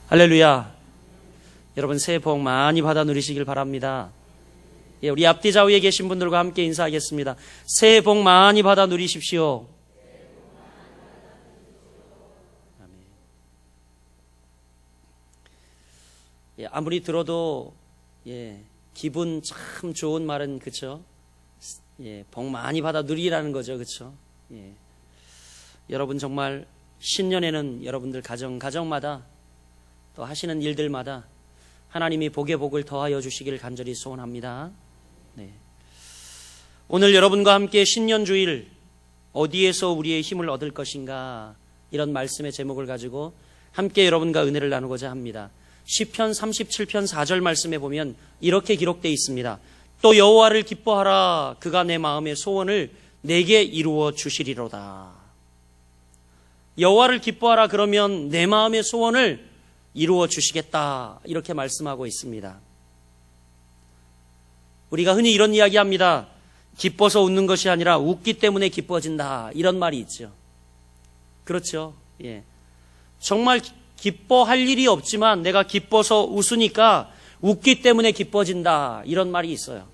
할렐루야. 여러분 새해 복 많이 받아 누리시길 바랍니다. 예, 우리 앞뒤 좌우에 계신 분들과 함께 인사하겠습니다. 새해 복 많이 받아 누리십시오. 아멘. 예, 아무리 들어도 기분 참 좋은 말은 그쵸? 복 많이 받아 누리라는 거죠, 그쵸? 여러분 정말 신년에는 여러분들 가정마다 또 하시는 일들마다 하나님이 복에 복을 더하여 주시기를 간절히 소원합니다. 오늘 여러분과 함께 신년주일 어디에서 우리의 힘을 얻을 것인가, 이런 말씀의 제목을 가지고 함께 여러분과 은혜를 나누고자 합니다. 시편 37편 4절 말씀에 보면 이렇게 기록되어 있습니다. 또 여호와를 기뻐하라. 그가 내 마음의 소원을 내게 이루어 주시리로다. 여호와를 기뻐하라 그러면 내 마음의 소원을 이루어 주시겠다, 이렇게 말씀하고 있습니다. 우리가 흔히 이런 이야기 합니다. 기뻐서 웃는 것이 아니라 웃기 때문에 기뻐진다, 이런 말이 있죠. 그렇죠. 정말 기뻐할 일이 없지만 내가 기뻐서 웃으니까 웃기 때문에 기뻐진다, 이런 말이 있어요.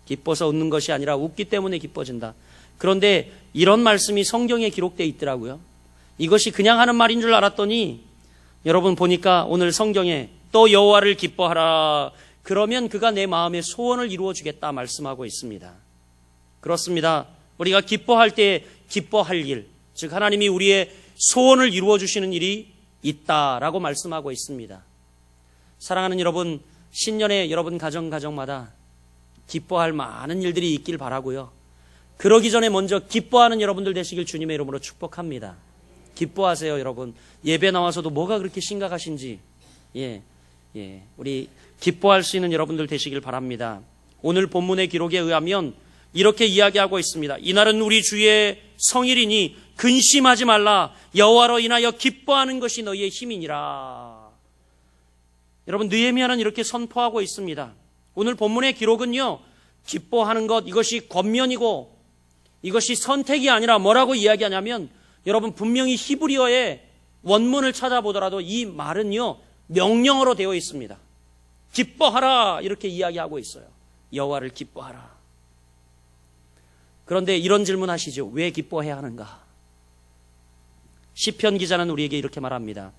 기뻐서 웃는 것이 아니라 웃기 때문에 기뻐진다. 그런데 이런 말씀이 성경에 기록되어 있더라고요. 이것이 그냥 하는 말인 줄 알았더니 여러분 보니까 오늘 성경에 또 여호와를 기뻐하라. 그러면 그가 내 마음의 소원을 이루어 주겠다 말씀하고 있습니다. 그렇습니다. 우리가 기뻐할 때 기뻐할 일, 즉 하나님이 우리의 소원을 이루어 주시는 일이 있다라고 말씀하고 있습니다. 사랑하는 여러분, 신년에 여러분 가정마다 기뻐할 많은 일들이 있길 바라고요. 그러기 전에 먼저 기뻐하는 여러분들 되시길 주님의 이름으로 축복합니다. 기뻐하세요, 여러분. 예배 나와서도 뭐가 그렇게 심각하신지, 우리 기뻐할 수 있는 여러분들 되시길 바랍니다. 오늘 본문의 기록에 의하면 이렇게 이야기하고 있습니다. 이날은 우리 주의 성일이니 근심하지 말라. 여호와로 인하여 기뻐하는 것이 너희의 힘이니라. 여러분, 느헤미야는 이렇게 선포하고 있습니다. 오늘 본문의 기록은요, 기뻐하는 것, 이것이 권면이고 이것이 선택이 아니라 뭐라고 이야기하냐면, 여러분 분명히 히브리어의 원문을 찾아보더라도 이 말은요, 명령어로 되어 있습니다. 기뻐하라, 이렇게 이야기하고 있어요. 여호와를 기뻐하라. 그런데 이런 질문 하시죠. 왜 기뻐해야 하는가? 시편 기자는 우리에게 이렇게 말합니다.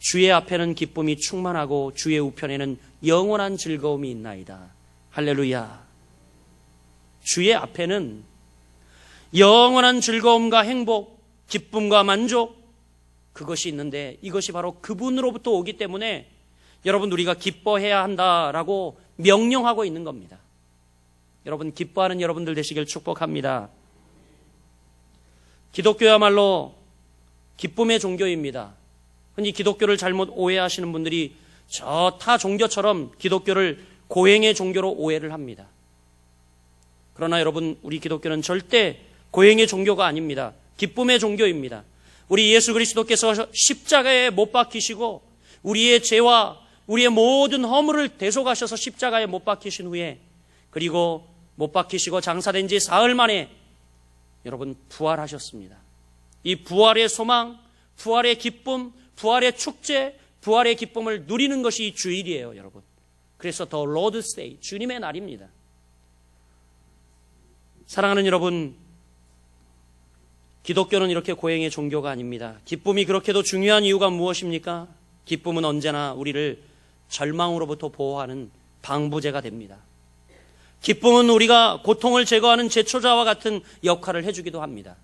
주의 앞에는 기쁨이 충만하고 주의 우편에는 영원한 즐거움이 있나이다. 할렐루야. 주의 앞에는 영원한 즐거움과 행복, 기쁨과 만족, 그것이 있는데 이것이 바로 그분으로부터 오기 때문에 여러분 우리가 기뻐해야 한다라고 명령하고 있는 겁니다. 여러분 기뻐하는 여러분들 되시길 축복합니다. 기독교야말로 기쁨의 종교입니다. 흔히 기독교를 잘못 오해하시는 분들이 저 타 종교처럼 기독교를 고행의 종교로 오해를 합니다. 그러나 여러분, 우리 기독교는 절대 고행의 종교가 아닙니다. 기쁨의 종교입니다. 우리 예수 그리스도께서 십자가에 못 박히시고 우리의 죄와 우리의 모든 허물을 대속하셔서 십자가에 못 박히신 후에, 그리고 못 박히시고 장사된 지 사흘 만에 여러분 부활하셨습니다. 이 부활의 소망, 부활의 기쁨, 부활의 축제, 부활의 기쁨을 누리는 것이 주일이에요, 여러분. 그래서 더 로드스 데이, 주님의 날입니다. 사랑하는 여러분, 기독교는 이렇게 고행의 종교가 아닙니다. 기쁨이 그렇게도 중요한 이유가 무엇입니까? 기쁨은 언제나 우리를 절망으로부터 보호하는 방부제가 됩니다. 기쁨은 우리가 고통을 제거하는 제초자와 같은 역할을 해주기도 합니다.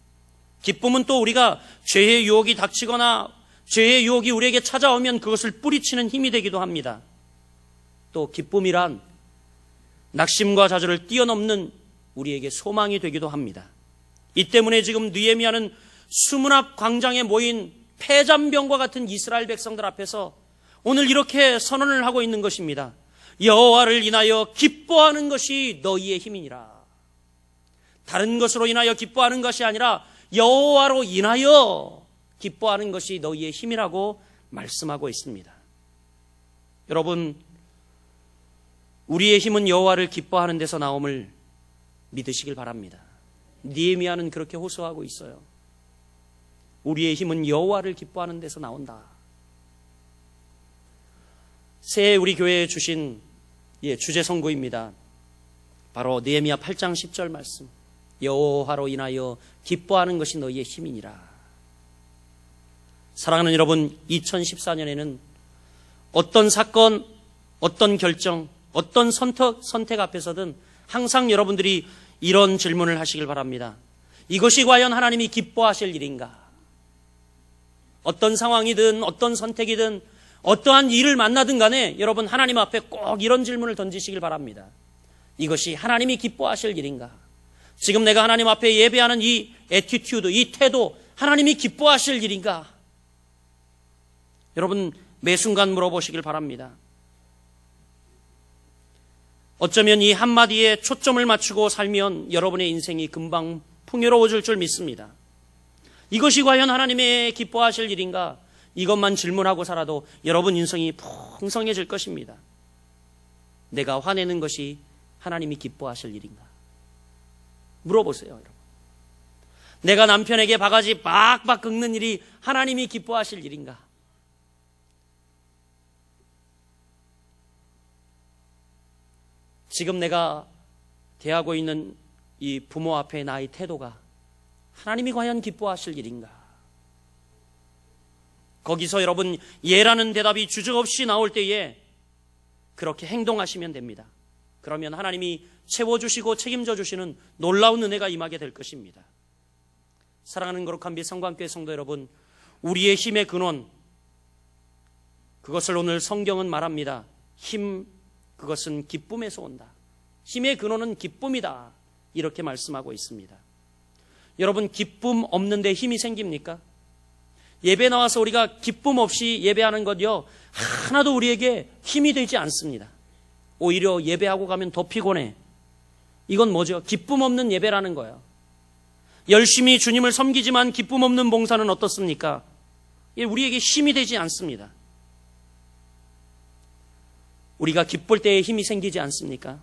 기쁨은 또 우리가 죄의 유혹이 닥치거나 죄의 유혹이 우리에게 찾아오면 그것을 뿌리치는 힘이 되기도 합니다. 또 기쁨이란 낙심과 좌절을 뛰어넘는 우리에게 소망이 되기도 합니다. 이 때문에 지금 느헤미야는 수문앞 광장에 모인 폐잔병과 같은 이스라엘 백성들 앞에서 오늘 이렇게 선언을 하고 있는 것입니다. 여호와를 인하여 기뻐하는 것이 너희의 힘이니라. 다른 것으로 인하여 기뻐하는 것이 아니라 여호와로 인하여 기뻐하는 것이 너희의 힘이라고 말씀하고 있습니다. 여러분, 우리의 힘은 여호와를 기뻐하는 데서 나옴을 믿으시길 바랍니다. 느헤미야는 그렇게 호소하고 있어요. 우리의 힘은 여호와를 기뻐하는 데서 나온다. 새해 우리 교회에 주신 주제 선고입니다. 바로 느헤미야 8장 10절 말씀. 여호와로 인하여 기뻐하는 것이 너희의 힘이니라. 사랑하는 여러분, 2014년에는 어떤 사건, 어떤 결정, 어떤 선택 앞에서든 항상 여러분들이 이런 질문을 하시길 바랍니다. 이것이 과연 하나님이 기뻐하실 일인가? 어떤 상황이든 어떤 선택이든 어떠한 일을 만나든 간에 여러분 하나님 앞에 꼭 이런 질문을 던지시길 바랍니다. 이것이 하나님이 기뻐하실 일인가? 지금 내가 하나님 앞에 예배하는 이 애티튜드, 이 태도, 하나님이 기뻐하실 일인가? 여러분 매 순간 물어보시길 바랍니다. 어쩌면 이 한마디에 초점을 맞추고 살면 여러분의 인생이 금방 풍요로워질 줄 믿습니다. 이것이 과연 하나님의 기뻐하실 일인가? 이것만 질문하고 살아도 여러분 인생이 풍성해질 것입니다. 내가 화내는 것이 하나님이 기뻐하실 일인가? 물어보세요, 여러분. 내가 남편에게 바가지 빡빡 긁는 일이 하나님이 기뻐하실 일인가? 지금 내가 대하고 있는 이 부모 앞에 나의 태도가 하나님이 과연 기뻐하실 일인가? 거기서 여러분 예라는 대답이 주저없이 나올 때에 그렇게 행동하시면 됩니다. 그러면 하나님이 채워주시고 책임져 주시는 놀라운 은혜가 임하게 될 것입니다. 사랑하는 거룩한 빛 성광교회 성도 여러분, 우리의 힘의 근원, 그것을 오늘 성경은 말합니다. 힘, 그것은 기쁨에서 온다. 힘의 근원은 기쁨이다. 이렇게 말씀하고 있습니다. 여러분, 기쁨 없는데 힘이 생깁니까? 예배 나와서 우리가 기쁨 없이 예배하는 것요, 하나도 우리에게 힘이 되지 않습니다. 오히려 예배하고 가면 더 피곤해. 이건 뭐죠? 기쁨 없는 예배라는 거예요. 열심히 주님을 섬기지만 기쁨 없는 봉사는 어떻습니까? 우리에게 힘이 되지 않습니다. 우리가 기쁠 때에 힘이 생기지 않습니까?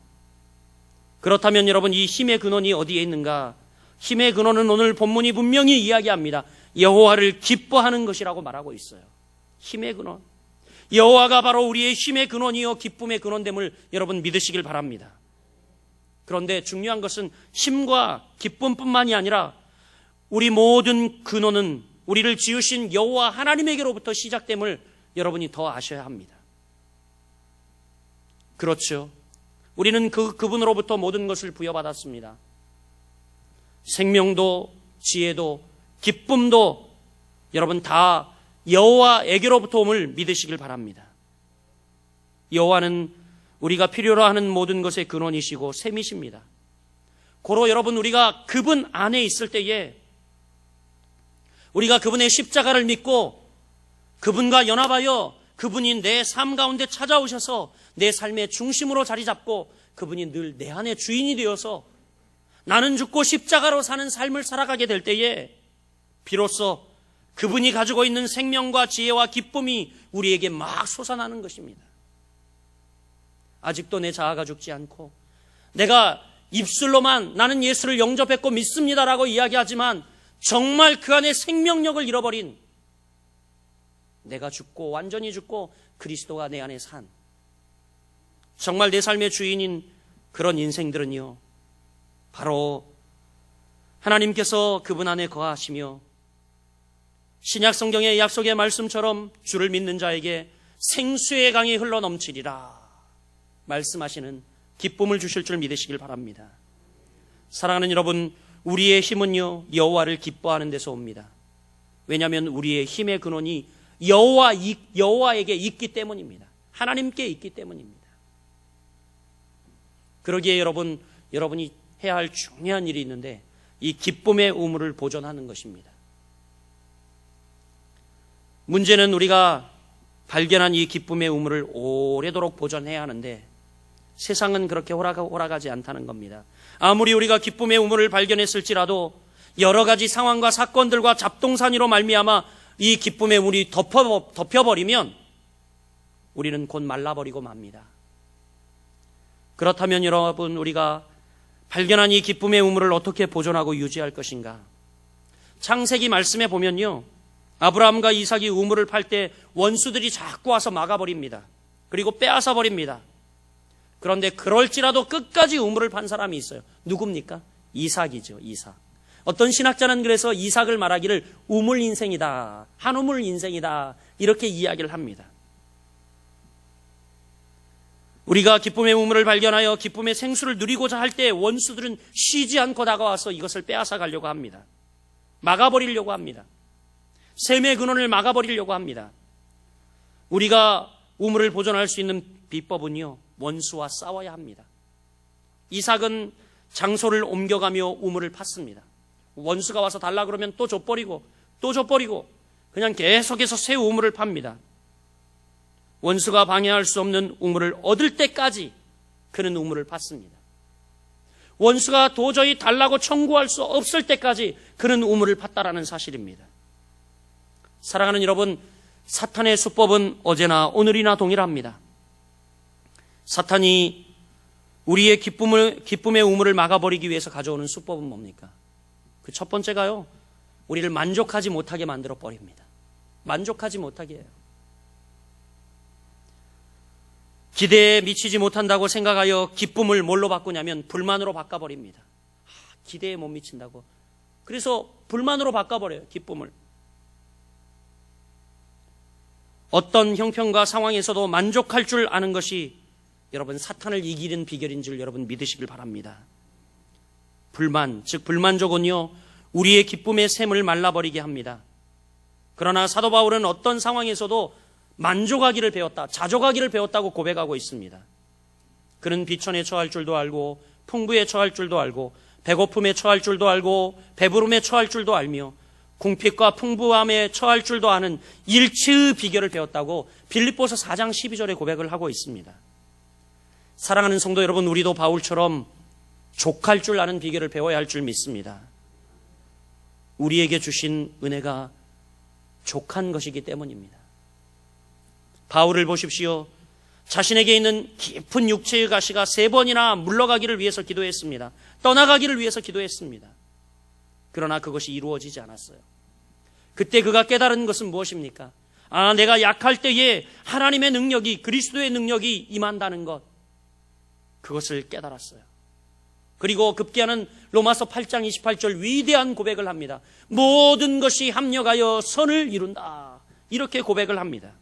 그렇다면 여러분, 이 힘의 근원이 어디에 있는가? 힘의 근원은 오늘 본문이 분명히 이야기합니다. 여호와를 기뻐하는 것이라고 말하고 있어요. 힘의 근원. 여호와가 바로 우리의 힘의 근원이요 기쁨의 근원됨을 여러분 믿으시길 바랍니다. 그런데 중요한 것은 힘과 기쁨뿐만이 아니라 우리 모든 근원은 우리를 지으신 여호와 하나님에게로부터 시작됨을 여러분이 더 아셔야 합니다. 그렇죠. 우리는 그분으로부터 모든 것을 부여받았습니다. 생명도, 지혜도, 기쁨도 여러분 다 여호와에게로부터 옴을 믿으시길 바랍니다. 여호와는 우리가 필요로 하는 모든 것의 근원이시고 샘이십니다. 고로 여러분, 우리가 그분 안에 있을 때에 우리가 그분의 십자가를 믿고 그분과 연합하여 그분이 내 삶 가운데 찾아오셔서 내 삶의 중심으로 자리 잡고 그분이 늘 내 안의 주인이 되어서 나는 죽고 십자가로 사는 삶을 살아가게 될 때에 비로소 그분이 가지고 있는 생명과 지혜와 기쁨이 우리에게 막 솟아나는 것입니다. 아직도 내 자아가 죽지 않고 내가 입술로만 나는 예수를 영접했고 믿습니다라고 이야기하지만 정말 그 안에 생명력을 잃어버린, 내가 죽고 완전히 죽고 그리스도가 내 안에 산, 정말 내 삶의 주인인 그런 인생들은요, 바로 하나님께서 그분 안에 거하시며 신약 성경의 약속의 말씀처럼 주를 믿는 자에게 생수의 강이 흘러 넘치리라 말씀하시는 기쁨을 주실 줄 믿으시길 바랍니다. 사랑하는 여러분, 우리의 힘은요 여호와를 기뻐하는 데서 옵니다. 왜냐하면 우리의 힘의 근원이 여호와에게 있기 때문입니다. 하나님께 있기 때문입니다. 그러기에 여러분이 해야 할 중요한 일이 있는데 이 기쁨의 우물을 보존하는 것입니다. 문제는 우리가 발견한 이 기쁨의 우물을 오래도록 보존해야 하는데 세상은 그렇게 호락하지 않다는 겁니다. 아무리 우리가 기쁨의 우물을 발견했을지라도 여러 가지 상황과 사건들과 잡동사니로 말미암아 이 기쁨의 우물이 덮여버리면 우리는 곧 말라버리고 맙니다. 그렇다면 여러분, 우리가 발견한 이 기쁨의 우물을 어떻게 보존하고 유지할 것인가? 창세기 말씀에 보면요, 아브라함과 이삭이 우물을 팔 때 원수들이 자꾸 와서 막아버립니다. 그리고 빼앗아 버립니다. 그런데 그럴지라도 끝까지 우물을 판 사람이 있어요. 누굽니까? 이삭이죠. 이삭. 어떤 신학자는 그래서 이삭을 말하기를 우물 인생이다, 한 우물 인생이다, 이렇게 이야기를 합니다. 우리가 기쁨의 우물을 발견하여 기쁨의 생수를 누리고자 할 때 원수들은 쉬지 않고 다가와서 이것을 빼앗아 가려고 합니다. 막아버리려고 합니다. 샘의 근원을 막아버리려고 합니다. 우리가 우물을 보존할 수 있는 비법은요, 원수와 싸워야 합니다. 이삭은 장소를 옮겨가며 우물을 팠습니다. 원수가 와서 달라 그러면 또 줘버리고 또 줘버리고 그냥 계속해서 새 우물을 팝니다. 원수가 방해할 수 없는 우물을 얻을 때까지 그는 우물을 팠습니다. 원수가 도저히 달라고 청구할 수 없을 때까지 그는 우물을 팠다라는 사실입니다. 사랑하는 여러분, 사탄의 수법은 어제나 오늘이나 동일합니다. 사탄이 우리의 기쁨의 우물을 막아버리기 위해서 가져오는 수법은 뭡니까? 그 첫 번째가요, 우리를 만족하지 못하게 만들어 버립니다. 만족하지 못하게 해요. 기대에 미치지 못한다고 생각하여 기쁨을 뭘로 바꾸냐면 불만으로 바꿔버립니다. 기대에 못 미친다고. 그래서 불만으로 바꿔버려요, 기쁨을. 어떤 형편과 상황에서도 만족할 줄 아는 것이 여러분 사탄을 이기는 비결인 줄 여러분 믿으시길 바랍니다. 불만, 즉 불만족은요, 우리의 기쁨의 샘을 말라버리게 합니다. 그러나 사도 바울은 어떤 상황에서도 만족하기를 배웠다, 자족하기를 배웠다고 고백하고 있습니다. 그는 비천에 처할 줄도 알고 풍부에 처할 줄도 알고 배고픔에 처할 줄도 알고 배부름에 처할 줄도 알며 궁핍과 풍부함에 처할 줄도 아는 일체의 비결을 배웠다고 빌립보서 4장 12절에 고백을 하고 있습니다. 사랑하는 성도 여러분, 우리도 바울처럼 족할 줄 아는 비결을 배워야 할 줄 믿습니다. 우리에게 주신 은혜가 족한 것이기 때문입니다. 바울을 보십시오. 자신에게 있는 깊은 육체의 가시가 3번이나 물러가기를 위해서 기도했습니다. 떠나가기를 위해서 기도했습니다. 그러나 그것이 이루어지지 않았어요. 그때 그가 깨달은 것은 무엇입니까? 내가 약할 때에 하나님의 능력이, 그리스도의 능력이 임한다는 것, 그것을 깨달았어요. 그리고 급기야는 로마서 8장 28절 위대한 고백을 합니다. 모든 것이 합력하여 선을 이룬다, 이렇게 고백을 합니다.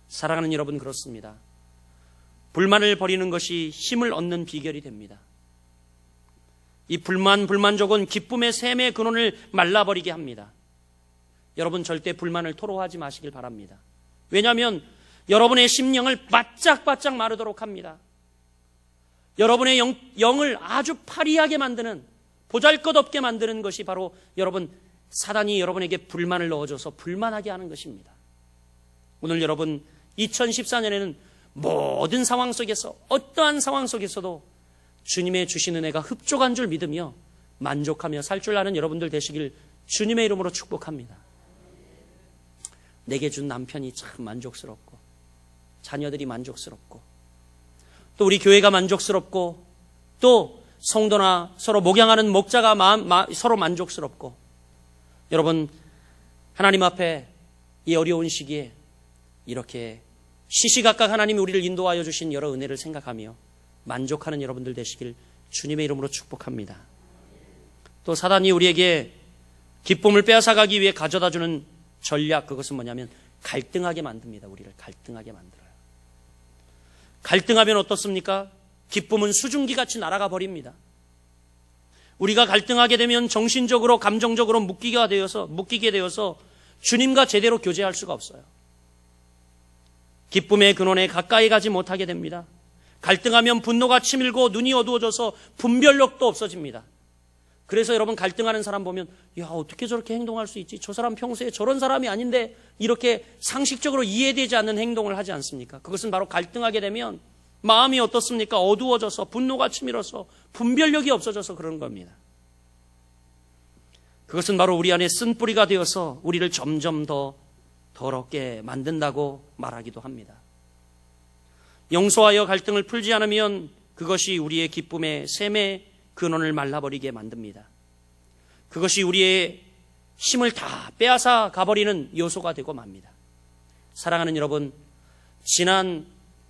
사랑하는 여러분, 그렇습니다. 불만을 버리는 것이 힘을 얻는 비결이 됩니다. 이 불만족은 기쁨의 샘의 근원을 말라버리게 합니다. 여러분 절대 불만을 토로하지 마시길 바랍니다. 왜냐하면 여러분의 심령을 바짝바짝 마르도록 합니다. 여러분의 영을 아주 파리하게 만드는, 보잘것없게 만드는 것이 바로 여러분, 사단이 여러분에게 불만을 넣어줘서 불만하게 하는 것입니다. 오늘 여러분 2014년에는 모든 상황 속에서, 어떠한 상황 속에서도 주님의 주신 은혜가 흡족한 줄 믿으며 만족하며 살 줄 아는 여러분들 되시길 주님의 이름으로 축복합니다. 내게 준 남편이 참 만족스럽고, 자녀들이 만족스럽고, 또 우리 교회가 만족스럽고, 또 성도나 서로 목양하는 목자가 서로 만족스럽고, 여러분 하나님 앞에 이 어려운 시기에 이렇게 시시각각 하나님이 우리를 인도하여 주신 여러 은혜를 생각하며 만족하는 여러분들 되시길 주님의 이름으로 축복합니다. 또 사단이 우리에게 기쁨을 빼앗아가기 위해 가져다주는 전략, 그것은 뭐냐면 갈등하게 만듭니다. 우리를 갈등하게 만들어요. 갈등하면 어떻습니까? 기쁨은 수증기같이 날아가 버립니다. 우리가 갈등하게 되면 정신적으로, 감정적으로 묶이게 되어서 주님과 제대로 교제할 수가 없어요. 기쁨의 근원에 가까이 가지 못하게 됩니다. 갈등하면 분노가 치밀고 눈이 어두워져서 분별력도 없어집니다. 그래서 여러분 갈등하는 사람 보면, 야, 어떻게 저렇게 행동할 수 있지? 저 사람 평소에 저런 사람이 아닌데, 이렇게 상식적으로 이해되지 않는 행동을 하지 않습니까? 그것은 바로 갈등하게 되면 마음이 어떻습니까? 어두워져서, 분노가 치밀어서, 분별력이 없어져서 그런 겁니다. 그것은 바로 우리 안에 쓴뿌리가 되어서 우리를 점점 더 더럽게 만든다고 말하기도 합니다. 용서하여 갈등을 풀지 않으면 그것이 우리의 기쁨의 샘의 근원을 말라버리게 만듭니다. 그것이 우리의 힘을 다 빼앗아 가버리는 요소가 되고 맙니다. 사랑하는 여러분, 지난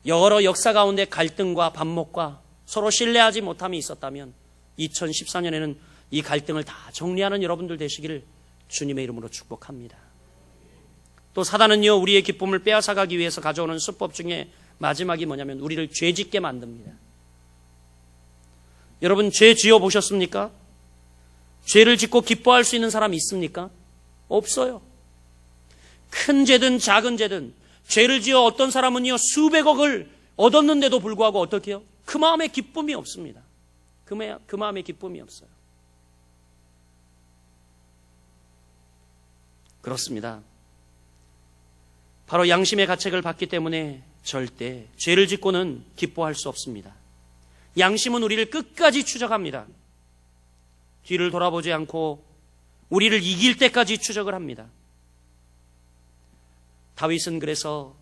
여러 역사 가운데 갈등과 반목과 서로 신뢰하지 못함이 있었다면 2014년에는 이 갈등을 다 정리하는 여러분들 되시기를 주님의 이름으로 축복합니다. 또 사단은요, 우리의 기쁨을 빼앗아가기 위해서 가져오는 수법 중에 마지막이 뭐냐면 우리를 죄짓게 만듭니다. 여러분, 죄 지어 보셨습니까? 죄를 짓고 기뻐할 수 있는 사람이 있습니까? 없어요. 큰 죄든 작은 죄든 죄를 지어 어떤 사람은요 수백억을 얻었는데도 불구하고 어떻게 해요? 그 마음에 기쁨이 없습니다. 그 마음에 기쁨이 없어요. 그렇습니다. 바로 양심의 가책을 받기 때문에 절대 죄를 짓고는 기뻐할 수 없습니다. 양심은 우리를 끝까지 추적합니다. 뒤를 돌아보지 않고 우리를 이길 때까지 추적을 합니다. 다윗은 그래서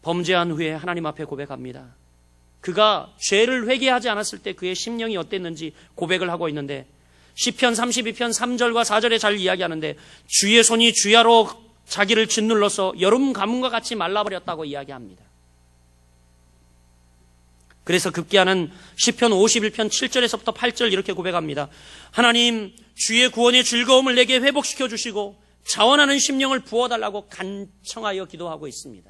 범죄한 후에 하나님 앞에 고백합니다. 그가 죄를 회개하지 않았을 때 그의 심령이 어땠는지 고백을 하고 있는데 시편 32편 3절과 4절에 잘 이야기하는데 주의 손이 주야로 자기를 짓눌러서 여름 가뭄과 같이 말라버렸다고 이야기합니다. 그래서 급기야는 시편 51편 7절에서부터 8절 이렇게 고백합니다. 하나님, 주의 구원의 즐거움을 내게 회복시켜 주시고 자원하는 심령을 부어달라고 간청하여 기도하고 있습니다.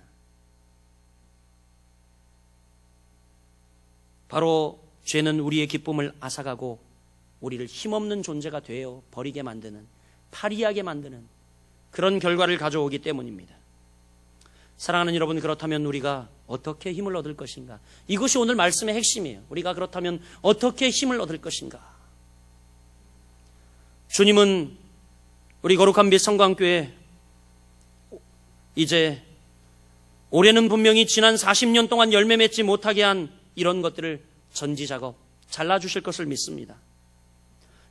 바로 죄는 우리의 기쁨을 앗아가고 우리를 힘없는 존재가 되어 버리게 만드는, 파리하게 만드는 그런 결과를 가져오기 때문입니다. 사랑하는 여러분, 그렇다면 우리가 어떻게 힘을 얻을 것인가? 이것이 오늘 말씀의 핵심이에요. 우리가 그렇다면 어떻게 힘을 얻을 것인가? 주님은 우리 거룩한 빛 성광교회 이제 올해는 분명히 지난 40년 동안 열매 맺지 못하게 한 이런 것들을 전지작업 잘라주실 것을 믿습니다.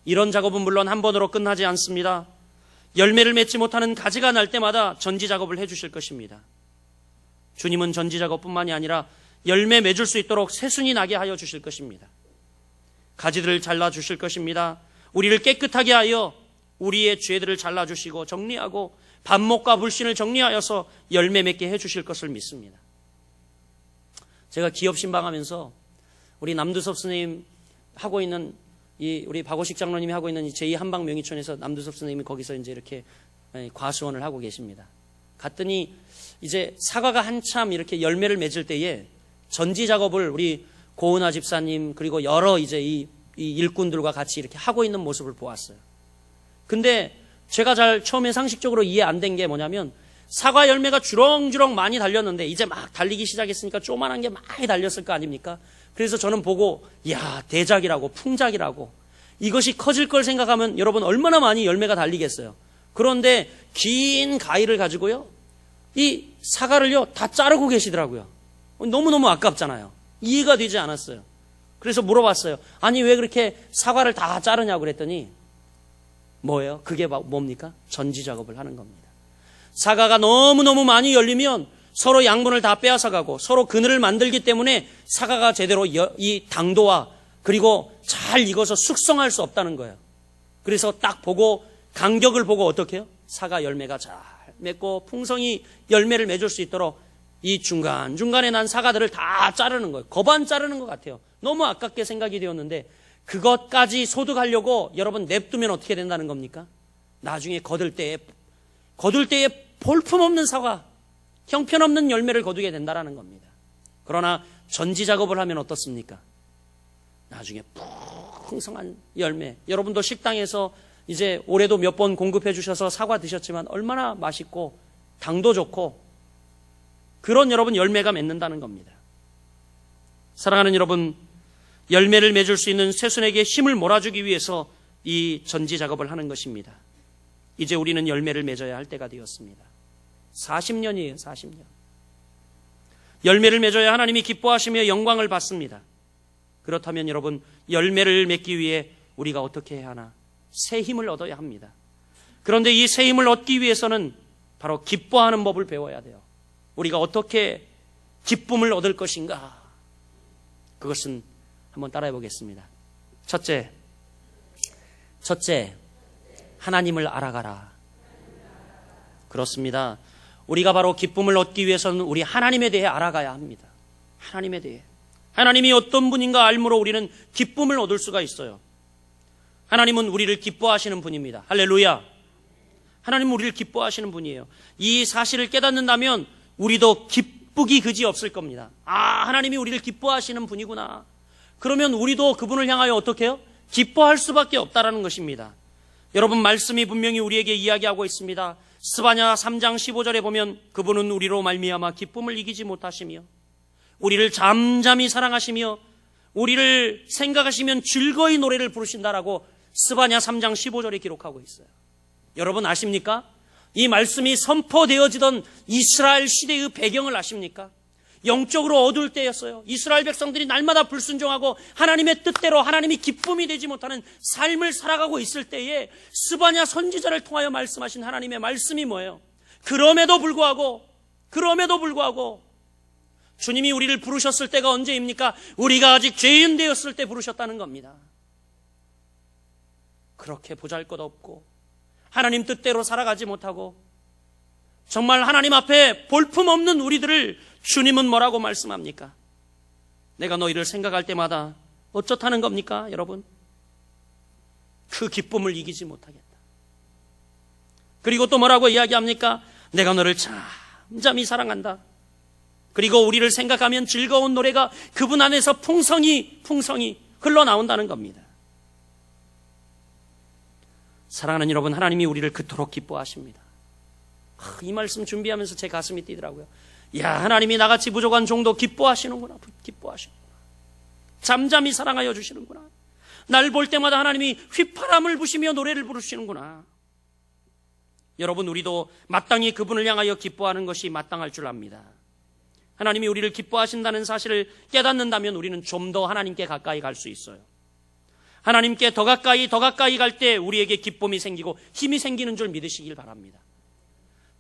이런 작업은 물론 한 번으로 끝나지 않습니다. 열매를 맺지 못하는 가지가 날 때마다 전지작업을 해주실 것입니다. 주님은 전지작업뿐만이 아니라 열매 맺을 수 있도록 새순이 나게 하여 주실 것입니다. 가지들을 잘라주실 것입니다. 우리를 깨끗하게 하여 우리의 죄들을 잘라주시고 정리하고 반목과 불신을 정리하여서 열매 맺게 해주실 것을 믿습니다. 제가 기업 신방하면서 우리 남두섭 선생님 하고 있는 우리 박오식 장로님이 하고 있는 제2한방 명의촌에서 남두섭 선생님이 거기서 이제 이렇게 과수원을 하고 계십니다. 갔더니 이제 사과가 한참 이렇게 열매를 맺을 때에 전지 작업을 우리 고은아 집사님 그리고 여러 이제 이 일꾼들과 같이 이렇게 하고 있는 모습을 보았어요. 근데 제가 잘 처음에 상식적으로 이해 안 된 게 뭐냐면 사과 열매가 주렁주렁 많이 달렸는데 이제 막 달리기 시작했으니까 조그만한 게 많이 달렸을 거 아닙니까? 그래서 저는 보고 야 대작이라고 풍작이라고 이것이 커질 걸 생각하면 여러분 얼마나 많이 열매가 달리겠어요. 그런데 긴 가위를 가지고요 이 사과를요 다 자르고 계시더라고요. 너무너무 아깝잖아요. 이해가 되지 않았어요. 그래서 물어봤어요. 아니 왜 그렇게 사과를 다 자르냐고 그랬더니 뭐예요? 그게 뭡니까? 전지 작업을 하는 겁니다. 사과가 너무너무 많이 열리면 서로 양분을 다 빼앗아가고 서로 그늘을 만들기 때문에 사과가 제대로 이 당도와 그리고 잘 익어서 숙성할 수 없다는 거예요. 그래서 딱 보고 간격을 보고 어떻게 해요? 사과 열매가 잘 맺고 풍성히 열매를 맺을 수 있도록 이 중간중간에 난 사과들을 다 자르는 거예요. 거반 자르는 것 같아요. 너무 아깝게 생각이 되었는데 그것까지 소득하려고 여러분 냅두면 어떻게 된다는 겁니까? 나중에 거둘 때에 볼품없는 사과, 형편없는 열매를 거두게 된다는 겁니다. 그러나 전지 작업을 하면 어떻습니까? 나중에 풍성한 열매. 여러분도 식당에서 이제 올해도 몇 번 공급해 주셔서 사과 드셨지만 얼마나 맛있고 당도 좋고 그런 여러분 열매가 맺는다는 겁니다. 사랑하는 여러분, 열매를 맺을 수 있는 새순에게 힘을 몰아주기 위해서 이 전지 작업을 하는 것입니다. 이제 우리는 열매를 맺어야 할 때가 되었습니다. 40년이에요. 40년. 열매를 맺어야 하나님이 기뻐하시며 영광을 받습니다. 그렇다면 여러분 열매를 맺기 위해 우리가 어떻게 해야 하나? 새 힘을 얻어야 합니다. 그런데 이 새 힘을 얻기 위해서는 바로 기뻐하는 법을 배워야 돼요. 우리가 어떻게 기쁨을 얻을 것인가? 그것은 한번 따라해 보겠습니다. 첫째, 하나님을 알아가라. 그렇습니다. 우리가 바로 기쁨을 얻기 위해서는 우리 하나님에 대해 알아가야 합니다. 하나님에 대해. 하나님이 어떤 분인가 알므로 우리는 기쁨을 얻을 수가 있어요. 하나님은 우리를 기뻐하시는 분입니다. 할렐루야. 하나님은 우리를 기뻐하시는 분이에요. 이 사실을 깨닫는다면 우리도 기쁘기 그지 없을 겁니다. 하나님이 우리를 기뻐하시는 분이구나. 그러면 우리도 그분을 향하여 어떻게 해요? 기뻐할 수밖에 없다라는 것입니다. 여러분, 말씀이 분명히 우리에게 이야기하고 있습니다. 스바냐 3장 15절에 보면 그분은 우리로 말미암아 기쁨을 이기지 못하시며 우리를 잠잠히 사랑하시며 우리를 생각하시면 즐거이 노래를 부르신다라고 스바냐 3장 15절에 기록하고 있어요. 여러분 아십니까? 이 말씀이 선포되어지던 이스라엘 시대의 배경을 아십니까? 영적으로 어두울 때였어요. 이스라엘 백성들이 날마다 불순종하고 하나님의 뜻대로 하나님이 기쁨이 되지 못하는 삶을 살아가고 있을 때에 스바냐 선지자를 통하여 말씀하신 하나님의 말씀이 뭐예요? 그럼에도 불구하고 주님이 우리를 부르셨을 때가 언제입니까? 우리가 아직 죄인 되었을 때 부르셨다는 겁니다. 그렇게 보잘것없고 하나님 뜻대로 살아가지 못하고 정말 하나님 앞에 볼품없는 우리들을 주님은 뭐라고 말씀합니까? 내가 너희를 생각할 때마다 어쩌다는 겁니까, 여러분? 그 기쁨을 이기지 못하겠다. 그리고 또 뭐라고 이야기합니까? 내가 너를 잠잠히 사랑한다. 그리고 우리를 생각하면 즐거운 노래가 그분 안에서 풍성히 흘러나온다는 겁니다. 사랑하는 여러분, 하나님이 우리를 그토록 기뻐하십니다. 이 말씀 준비하면서 제 가슴이 뛰더라고요. 야, 하나님이 나같이 부족한 종도 기뻐하시는구나. 잠잠히 사랑하여 주시는구나. 날 볼 때마다 하나님이 휘파람을 부시며 노래를 부르시는구나. 여러분, 우리도 마땅히 그분을 향하여 기뻐하는 것이 마땅할 줄 압니다. 하나님이 우리를 기뻐하신다는 사실을 깨닫는다면 우리는 좀 더 하나님께 가까이 갈 수 있어요. 하나님께 더 가까이 갈 때 우리에게 기쁨이 생기고 힘이 생기는 줄 믿으시길 바랍니다.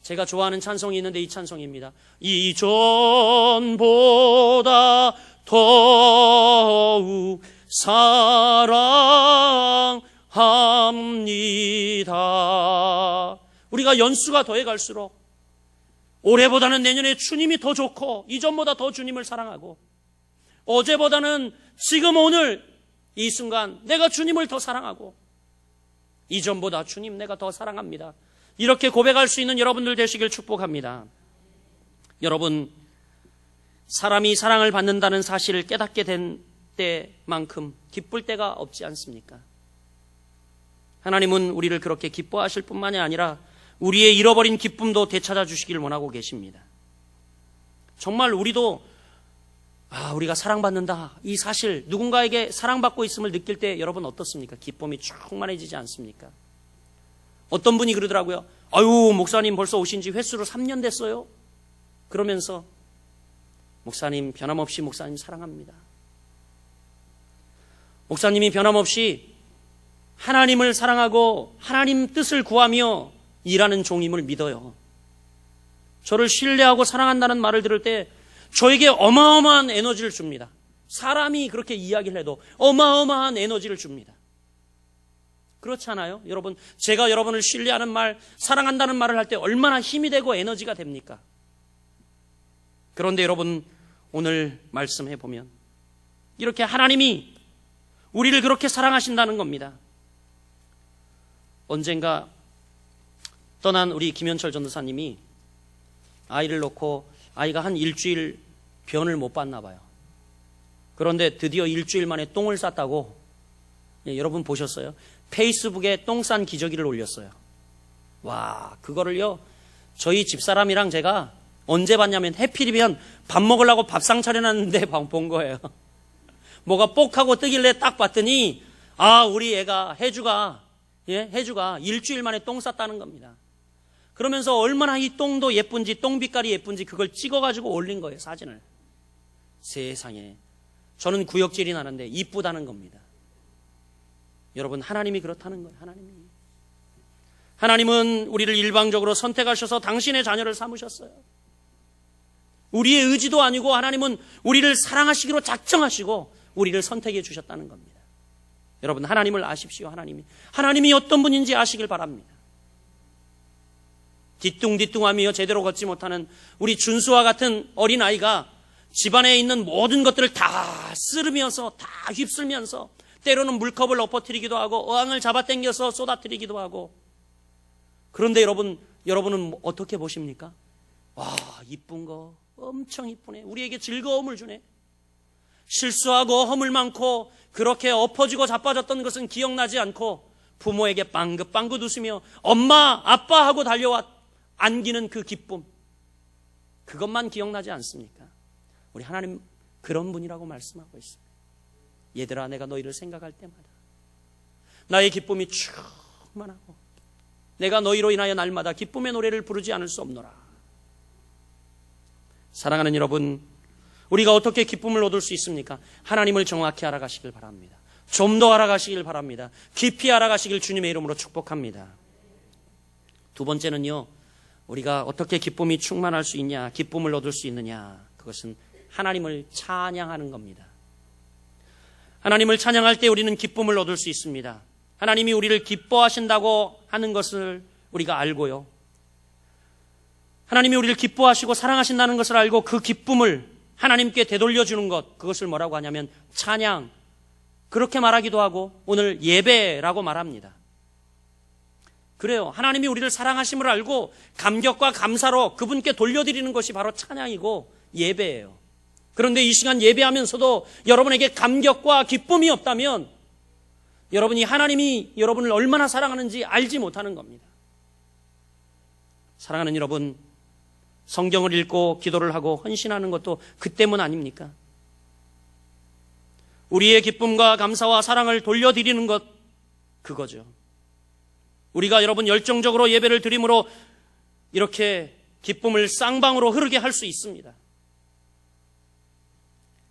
제가 좋아하는 찬송이 있는데 이 찬송입니다. 이전보다 더욱 사랑합니다. 우리가 연수가 더해갈수록 올해보다는 내년에 주님이 더 좋고 이전보다 더 주님을 사랑하고 어제보다는 지금 오늘 이 순간 내가 주님을 더 사랑하고 이전보다 주님 내가 더 사랑합니다. 이렇게 고백할 수 있는 여러분들 되시길 축복합니다. 여러분, 사람이 사랑을 받는다는 사실을 깨닫게 된 때만큼 기쁠 때가 없지 않습니까? 하나님은 우리를 그렇게 기뻐하실 뿐만이 아니라 우리의 잃어버린 기쁨도 되찾아 주시길 원하고 계십니다. 정말 우리도 우리가 사랑받는다, 이 사실, 누군가에게 사랑받고 있음을 느낄 때 여러분 어떻습니까? 기쁨이 충만해지지 않습니까? 어떤 분이 그러더라고요. 목사님 벌써 오신 지 횟수로 3년 됐어요. 그러면서 목사님 변함없이 목사님 사랑합니다. 목사님이 변함없이 하나님을 사랑하고 하나님 뜻을 구하며 일하는 종임을 믿어요. 저를 신뢰하고 사랑한다는 말을 들을 때 저에게 어마어마한 에너지를 줍니다. 사람이 그렇게 이야기를 해도 어마어마한 에너지를 줍니다. 그렇지 않아요? 여러분, 제가 여러분을 신뢰하는 말, 사랑한다는 말을 할 때 얼마나 힘이 되고 에너지가 됩니까? 그런데 여러분, 오늘 말씀해 보면 이렇게 하나님이 우리를 그렇게 사랑하신다는 겁니다. 언젠가 떠난 우리 김현철 전도사님이 아이를 놓고 아이가 한 일주일 변을 못 봤나 봐요. 그런데 드디어 일주일 만에 똥을 쌌다고, 여러분 보셨어요? 페이스북에 똥 싼 기저귀를 올렸어요. 와, 그거를요, 저희 집사람이랑 제가 언제 봤냐면 해필이면 밥 먹으려고 밥상 차려놨는데 본 거예요. 뭐가 뽁 하고 뜨길래 딱 봤더니 우리 애가 혜주가 일주일 만에 똥 쌌다는 겁니다. 그러면서 얼마나 이 똥도 예쁜지, 똥 빛깔이 예쁜지 그걸 찍어가지고 올린 거예요, 사진을. 세상에, 저는 구역질이 나는데 이쁘다는 겁니다. 여러분, 하나님이 그렇다는 거예요. 하나님은 우리를 일방적으로 선택하셔서 당신의 자녀를 삼으셨어요. 우리의 의지도 아니고 하나님은 우리를 사랑하시기로 작정하시고 우리를 선택해 주셨다는 겁니다. 여러분, 하나님을 아십시오. 하나님이 어떤 분인지 아시길 바랍니다. 뒤뚱뒤뚱하며 제대로 걷지 못하는 우리 준수와 같은 어린아이가 집안에 있는 모든 것들을 다 쓸으면서, 다 휩쓸면서, 때로는 물컵을 엎어뜨리기도 하고 어항을 잡아당겨서 쏟아뜨리기도 하고. 그런데 여러분은 어떻게 보십니까? 와, 이쁜 거 엄청 이쁘네. 우리에게 즐거움을 주네. 실수하고 허물 많고 그렇게 엎어지고 자빠졌던 것은 기억나지 않고 부모에게 빵긋빵긋 웃으며 엄마, 아빠 하고 달려와 안기는 그 기쁨, 그것만 기억나지 않습니까? 우리 하나님 그런 분이라고 말씀하고 있습니다. 얘들아, 내가 너희를 생각할 때마다 나의 기쁨이 충만하고 내가 너희로 인하여 날마다 기쁨의 노래를 부르지 않을 수 없노라. 사랑하는 여러분, 우리가 어떻게 기쁨을 얻을 수 있습니까? 하나님을 정확히 알아가시길 바랍니다. 좀 더 알아가시길 바랍니다. 깊이 알아가시길 주님의 이름으로 축복합니다. 두 번째는요, 우리가 어떻게 기쁨이 충만할 수 있냐, 기쁨을 얻을 수 있느냐, 그것은 하나님을 찬양하는 겁니다. 하나님을 찬양할 때 우리는 기쁨을 얻을 수 있습니다. 하나님이 우리를 기뻐하신다고 하는 것을 우리가 알고요, 하나님이 우리를 기뻐하시고 사랑하신다는 것을 알고 그 기쁨을 하나님께 되돌려주는 것, 그것을 뭐라고 하냐면 찬양, 그렇게 말하기도 하고 오늘 예배라고 말합니다. 그래요. 하나님이 우리를 사랑하심을 알고 감격과 감사로 그분께 돌려드리는 것이 바로 찬양이고 예배예요. 그런데 이 시간 예배하면서도 여러분에게 감격과 기쁨이 없다면 여러분이 하나님이 여러분을 얼마나 사랑하는지 알지 못하는 겁니다. 사랑하는 여러분, 성경을 읽고 기도를 하고 헌신하는 것도 그 때문 아닙니까? 우리의 기쁨과 감사와 사랑을 돌려드리는 것, 그거죠. 우리가 여러분 열정적으로 예배를 드림으로 이렇게 기쁨을 쌍방으로 흐르게 할 수 있습니다.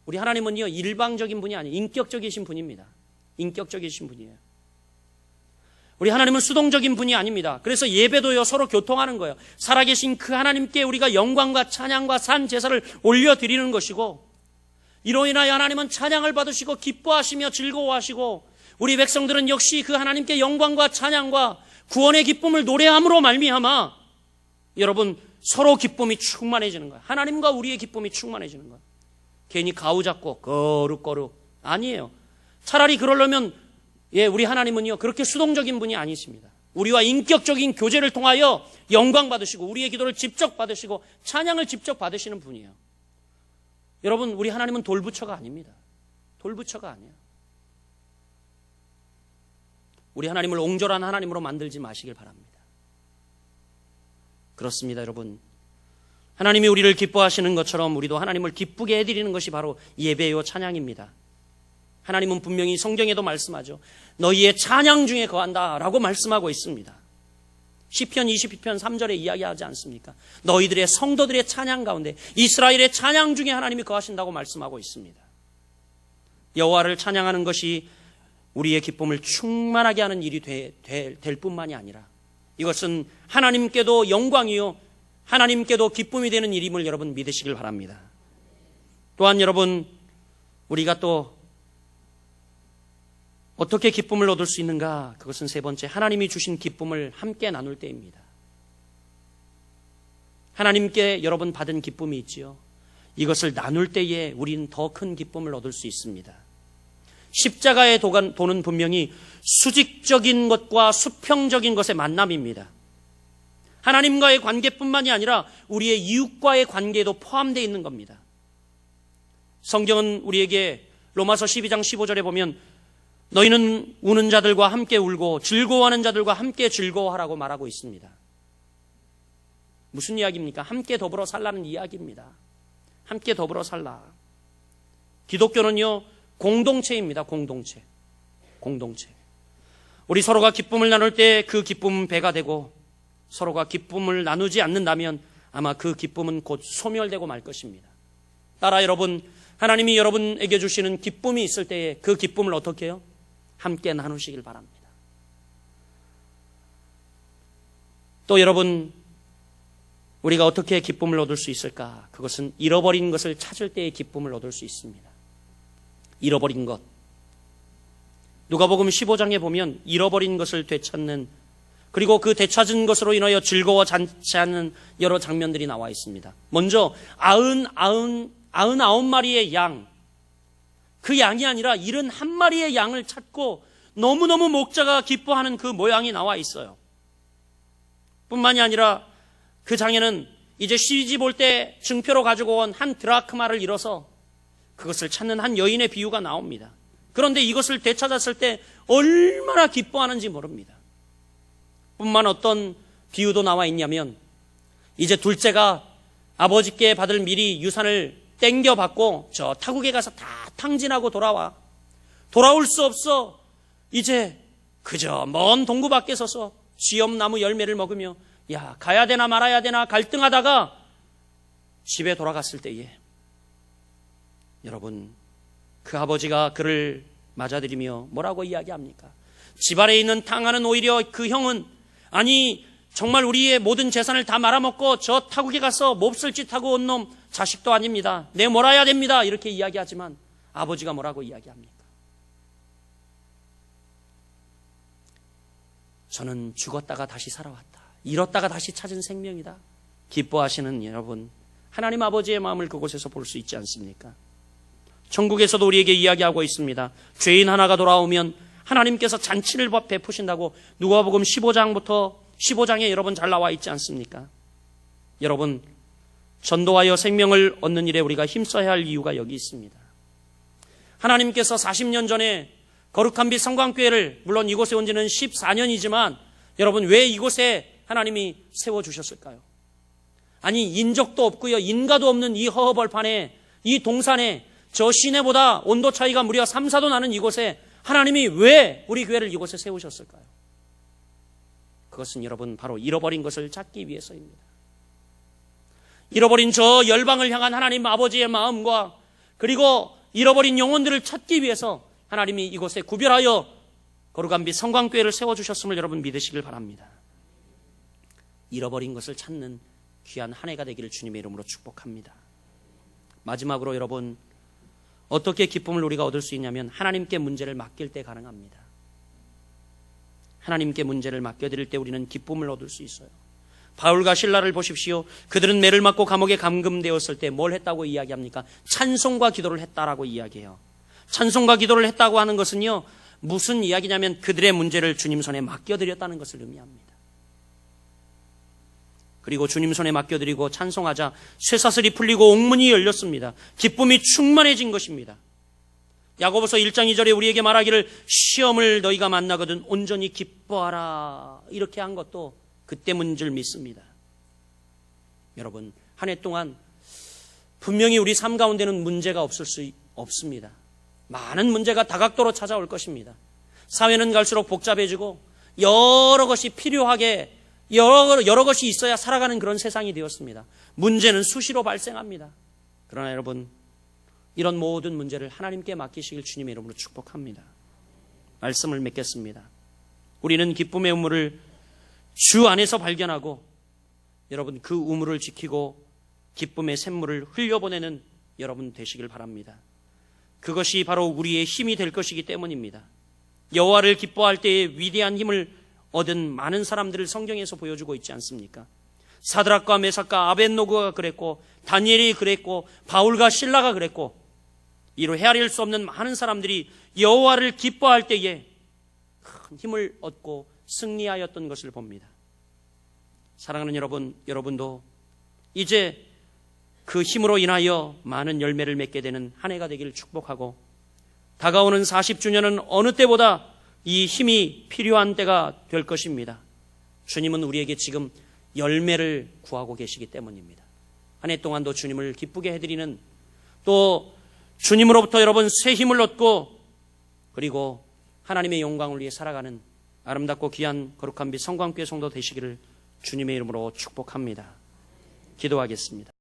우리 하나님은요, 일방적인 분이 아니에요. 인격적이신 분입니다. 인격적이신 분이에요. 우리 하나님은 수동적인 분이 아닙니다. 그래서 예배도요, 서로 교통하는 거예요. 살아계신 그 하나님께 우리가 영광과 찬양과 산 제사를 올려드리는 것이고, 이로 인하여 하나님은 찬양을 받으시고 기뻐하시며 즐거워하시고, 우리 백성들은 역시 그 하나님께 영광과 찬양과 구원의 기쁨을 노래함으로 말미암아 여러분 서로 기쁨이 충만해지는 거예요. 하나님과 우리의 기쁨이 충만해지는 거예요. 괜히 가우잡고 거룩거룩 아니에요. 차라리 그러려면 우리 하나님은요, 그렇게 수동적인 분이 아니십니다. 우리와 인격적인 교제를 통하여 영광 받으시고 우리의 기도를 직접 받으시고 찬양을 직접 받으시는 분이에요. 여러분, 우리 하나님은 돌부처가 아닙니다. 돌부처가 아니에요. 우리 하나님을 옹졸한 하나님으로 만들지 마시길 바랍니다. 그렇습니다, 여러분. 하나님이 우리를 기뻐하시는 것처럼 우리도 하나님을 기쁘게 해드리는 것이 바로 예배요 찬양입니다. 하나님은 분명히 성경에도 말씀하죠. 너희의 찬양 중에 거한다 라고 말씀하고 있습니다. 시편 22편 3절에 이야기하지 않습니까? 너희들의 성도들의 찬양 가운데 이스라엘의 찬양 중에 하나님이 거하신다고 말씀하고 있습니다. 여호와를 찬양하는 것이 우리의 기쁨을 충만하게 하는 일이 될 뿐만이 아니라 이것은 하나님께도 영광이요 하나님께도 기쁨이 되는 일임을 여러분 믿으시길 바랍니다. 또한 여러분, 우리가 또 어떻게 기쁨을 얻을 수 있는가? 그것은 세 번째, 하나님이 주신 기쁨을 함께 나눌 때입니다. 하나님께 여러분 받은 기쁨이 있지요. 이것을 나눌 때에 우리는 더 큰 기쁨을 얻을 수 있습니다. 십자가의 도는 분명히 수직적인 것과 수평적인 것의 만남입니다. 하나님과의 관계뿐만이 아니라 우리의 이웃과의 관계에도 포함되어 있는 겁니다. 성경은 우리에게 로마서 12장 15절에 보면 너희는 우는 자들과 함께 울고 즐거워하는 자들과 함께 즐거워하라고 말하고 있습니다. 무슨 이야기입니까? 함께 더불어 살라는 이야기입니다. 함께 더불어 살라. 기독교는요, 공동체입니다. 공동체. 우리 서로가 기쁨을 나눌 때 그 기쁨은 배가 되고 서로가 기쁨을 나누지 않는다면 아마 그 기쁨은 곧 소멸되고 말 것입니다. 따라 여러분, 하나님이 여러분에게 주시는 기쁨이 있을 때에 그 기쁨을 어떻게 해요? 함께 나누시길 바랍니다. 또 여러분, 우리가 어떻게 기쁨을 얻을 수 있을까? 그것은 잃어버린 것을 찾을 때의 기쁨을 얻을 수 있습니다. 잃어버린 것. 누가복음 15장에 보면 잃어버린 것을 되찾는 그리고 그 되찾은 것으로 인하여 즐거워 잔치하는 여러 장면들이 나와 있습니다. 먼저 99마리의 양, 그 양이 아니라 71마리의 양을 찾고 너무너무 목자가 기뻐하는 그 모양이 나와 있어요. 뿐만이 아니라 그 장에는 이제 시집 올 때 증표로 가지고 온 한 드라크마를 잃어서 그것을 찾는 한 여인의 비유가 나옵니다. 그런데 이것을 되찾았을 때 얼마나 기뻐하는지 모릅니다. 뿐만 어떤 비유도 나와 있냐면 이제 둘째가 아버지께 받을 미리 유산을 땡겨받고 저 타국에 가서 다 탕진하고 돌아올 수 없어 이제 그저 먼 동구 밖에 서서 쥐엄나무 열매를 먹으며 야 가야 되나 말아야 되나 갈등하다가 집에 돌아갔을 때에 여러분 그 아버지가 그를 맞아들이며 뭐라고 이야기합니까? 집안에 있는 탕하는 오히려 그 형은 아니 정말 우리의 모든 재산을 다 말아먹고 저 타국에 가서 몹쓸 짓 하고 온 놈 자식도 아닙니다. 내 몰아야 됩니다. 이렇게 이야기하지만 아버지가 뭐라고 이야기합니까? 저는 죽었다가 다시 살아왔다. 잃었다가 다시 찾은 생명이다. 기뻐하시는 여러분, 하나님 아버지의 마음을 그곳에서 볼 수 있지 않습니까? 천국에서도 우리에게 이야기하고 있습니다. 죄인 하나가 돌아오면 하나님께서 잔치를 베푸신다고 누가복음 15장에 여러분 잘 나와 있지 않습니까? 여러분, 전도하여 생명을 얻는 일에 우리가 힘써야 할 이유가 여기 있습니다. 하나님께서 40년 전에 거룩한 빛 성광교회를 물론 이곳에 온 지는 14년이지만 여러분 왜 이곳에 하나님이 세워주셨을까요? 아니 인적도 없고요 인가도 없는 이 허허벌판에 이 동산에 저 시내보다 온도 차이가 무려 3, 4도 나는 이곳에 하나님이 왜 우리 교회를 이곳에 세우셨을까요? 그것은 여러분 바로 잃어버린 것을 찾기 위해서입니다. 잃어버린 저 열방을 향한 하나님 아버지의 마음과 그리고 잃어버린 영혼들을 찾기 위해서 하나님이 이곳에 구별하여 거룩한 빛 성광교회를 세워주셨음을 여러분 믿으시길 바랍니다. 잃어버린 것을 찾는 귀한 한 해가 되기를 주님의 이름으로 축복합니다. 마지막으로 여러분 어떻게 기쁨을 우리가 얻을 수 있냐면 하나님께 문제를 맡길 때 가능합니다. 하나님께 문제를 맡겨드릴 때 우리는 기쁨을 얻을 수 있어요. 바울과 실라를 보십시오. 그들은 매를 맞고 감옥에 감금되었을 때 뭘 했다고 이야기합니까? 찬송과 기도를 했다라고 이야기해요. 찬송과 기도를 했다고 하는 것은요 무슨 이야기냐면 그들의 문제를 주님 손에 맡겨드렸다는 것을 의미합니다. 그리고 주님 손에 맡겨드리고 찬송하자 쇠사슬이 풀리고 옥문이 열렸습니다. 기쁨이 충만해진 것입니다. 야고보서 1장 2절에 우리에게 말하기를 시험을 너희가 만나거든 온전히 기뻐하라 이렇게 한 것도 그 때문인 줄 믿습니다. 여러분 한 해 동안 분명히 우리 삶 가운데는 문제가 없을 수 없습니다. 많은 문제가 다각도로 찾아올 것입니다. 사회는 갈수록 복잡해지고 여러 것이 필요하게 여러 것이 있어야 살아가는 그런 세상이 되었습니다. 문제는 수시로 발생합니다. 그러나 여러분 이런 모든 문제를 하나님께 맡기시길 주님의 이름으로 축복합니다. 말씀을 맺겠습니다. 우리는 기쁨의 우물을 주 안에서 발견하고 여러분 그 우물을 지키고 기쁨의 샘물을 흘려보내는 여러분 되시길 바랍니다. 그것이 바로 우리의 힘이 될 것이기 때문입니다. 여호와를 기뻐할 때에 위대한 힘을 얻은 많은 사람들을 성경에서 보여주고 있지 않습니까? 사드락과 메삭과 아벳노고가 그랬고 다니엘이 그랬고 바울과 실라가 그랬고 이로 헤아릴 수 없는 많은 사람들이 여호와를 기뻐할 때에 큰 힘을 얻고 승리하였던 것을 봅니다. 사랑하는 여러분, 여러분도 이제 그 힘으로 인하여 많은 열매를 맺게 되는 한 해가 되기를 축복하고 다가오는 40주년은 어느 때보다 이 힘이 필요한 때가 될 것입니다. 주님은 우리에게 지금 열매를 구하고 계시기 때문입니다. 한 해 동안도 주님을 기쁘게 해드리는 또 주님으로부터 여러분 새 힘을 얻고 그리고 하나님의 영광을 위해 살아가는 아름답고 귀한 거룩한 빛 성광교회 성도 되시기를 주님의 이름으로 축복합니다. 기도하겠습니다.